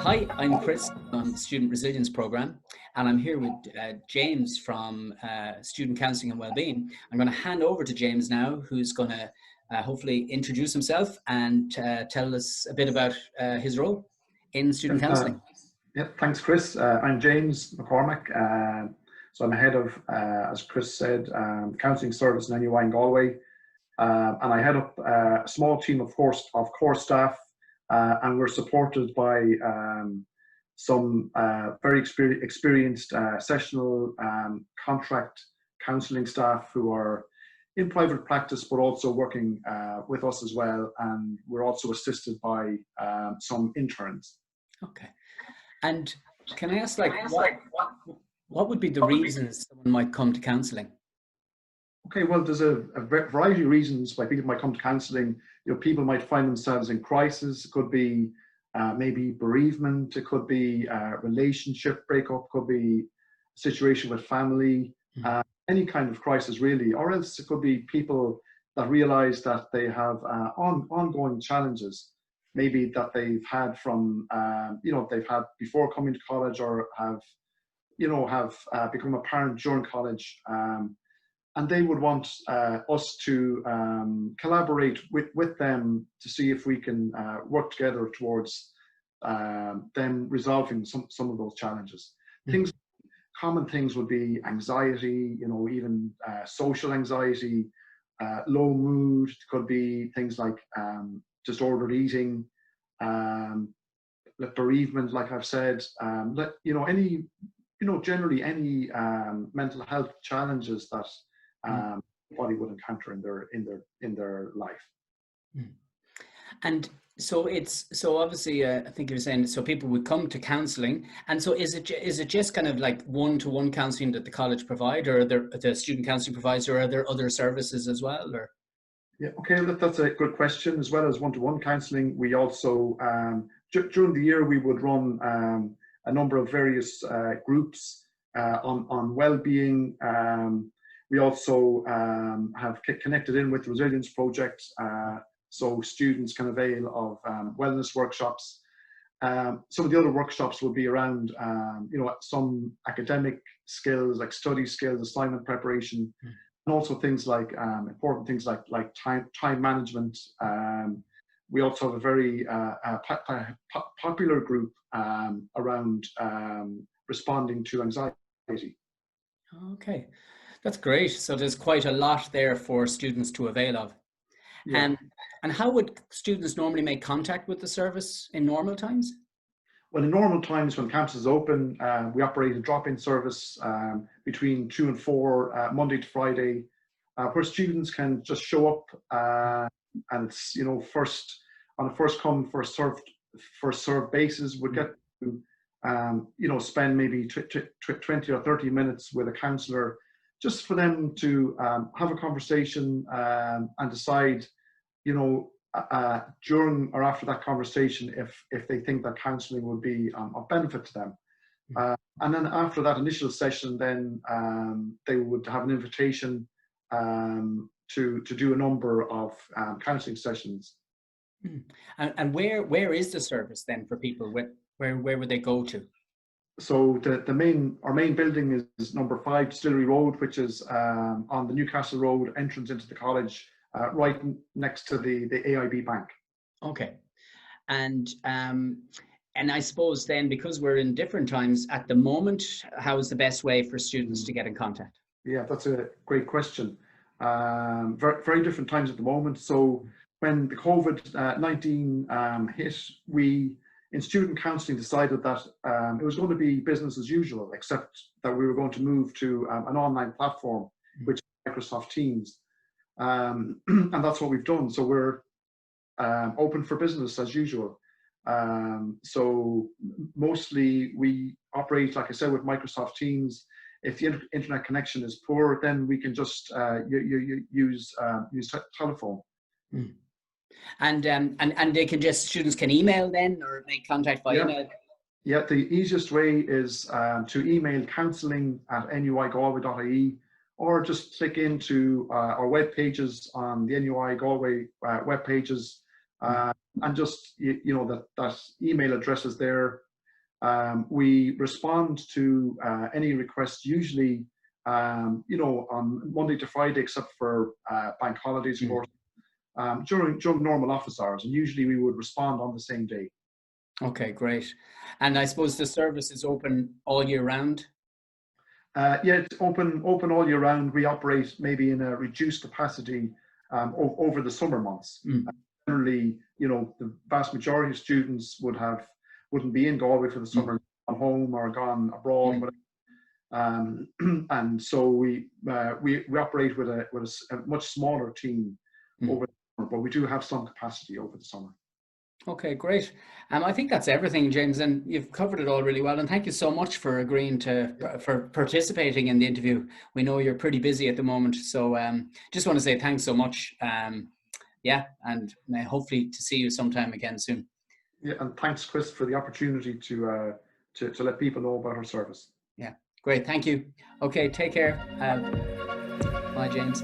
Hi, I'm Chris from the Student Resilience Program, and I'm here with James from Student Counselling and Wellbeing. I'm going to hand over to James now, who's going to hopefully introduce himself and tell us a bit about his role in student counselling. Thanks, Chris. I'm James McCormack. So I'm head of, as Chris said, counselling service in NUI in Galway, and I head up a small team of core staff. And we're supported by some very experienced sessional contract counselling staff who are in private practice, but also working with us as well. And we're also assisted by some interns. Okay. And can I ask, what would be the reasons someone might come to counselling? Okay, well, there's a variety of reasons why people might come to counselling. You know, people might find themselves in crisis. It could be maybe bereavement. It could be relationship breakup. Could be a situation with family. Any kind of crisis, really. Or else it could be people that realise that they have ongoing challenges, maybe that they've had from they've had before coming to college, or have become a parent during college. And they would want us to collaborate with them to see if we can work together towards them resolving some of those challenges. Common things would be anxiety, even social anxiety, low mood. It could be things like disordered eating, bereavement, like I've said. Generally any mental health challenges that anybody would encounter in their life. And so obviously I think you were saying, so people would come to counselling, and so is it just kind of like one-to-one counselling that the college provide, or the student counselling provides, or are there other services as well? Or yeah, okay, that's a good question. As well as one-to-one counselling, we also during the year we would run a number of various groups on well-being. We also have connected in with the Resilience Project, so students can avail of wellness workshops. Some of the other workshops will be around, some academic skills, like study skills, assignment preparation, and also things like important things like time management. We also have a very popular group around responding to anxiety. Okay. That's great. So there's quite a lot there for students to avail of. Yeah. And how would students normally make contact with the service in normal times? Well, in normal times, when campus is open, we operate a drop-in service between 2 and 4, Monday to Friday, where students can just show up, and it's on a first come first served basis. We'd get to spend maybe 20 or 30 minutes with a counsellor, just for them to have a conversation and decide, during or after that conversation, if they think that counselling would be of benefit to them. And then after that initial session, then they would have an invitation to do a number of counselling sessions. And where is the service then for people? Where would they go to? So our main building is number 5 Distillery Road, which is on the Newcastle Road entrance into the college, right next to the AIB Bank. Okay, and I suppose then, because we're in different times at the moment, how is the best way for students to get in contact? Yeah, that's a great question. Very, very different times at the moment. So when the COVID-19 hit, we in student counselling decided that it was going to be business as usual, except that we were going to move to an online platform, which is Microsoft Teams. And that's what we've done. So we're open for business as usual. So mostly we operate, like I said, with Microsoft Teams. If the internet connection is poor, then we can just use telephone. And students can email then, or make contact by email? Yeah, the easiest way is to email counselling@nuigalway.ie, or just click into our web pages on the NUI Galway web pages, and just that email address is there, We respond to any requests usually, you know, on Monday to Friday, except for bank holidays, of course, during normal office hours. And usually we would respond on the same day. Okay, great. And I suppose the service is open all year round? Yeah, it's open all year round. We operate maybe in a reduced capacity over the summer months. Generally, you know, the vast majority of students wouldn't be in Galway for the summer, gone home or gone abroad. And so we operate with a much smaller team over the summer, but we do have some capacity over the summer. Okay, great. I think that's everything, James, and you've covered it all really well. And thank you so much for agreeing for participating in the interview. We know you're pretty busy at the moment, so just want to say thanks so much. Yeah, and hopefully to see you sometime again soon. Yeah, and thanks, Chris, for the opportunity to let people know about our service. Yeah, great. Thank you. Okay, take care. Bye, James.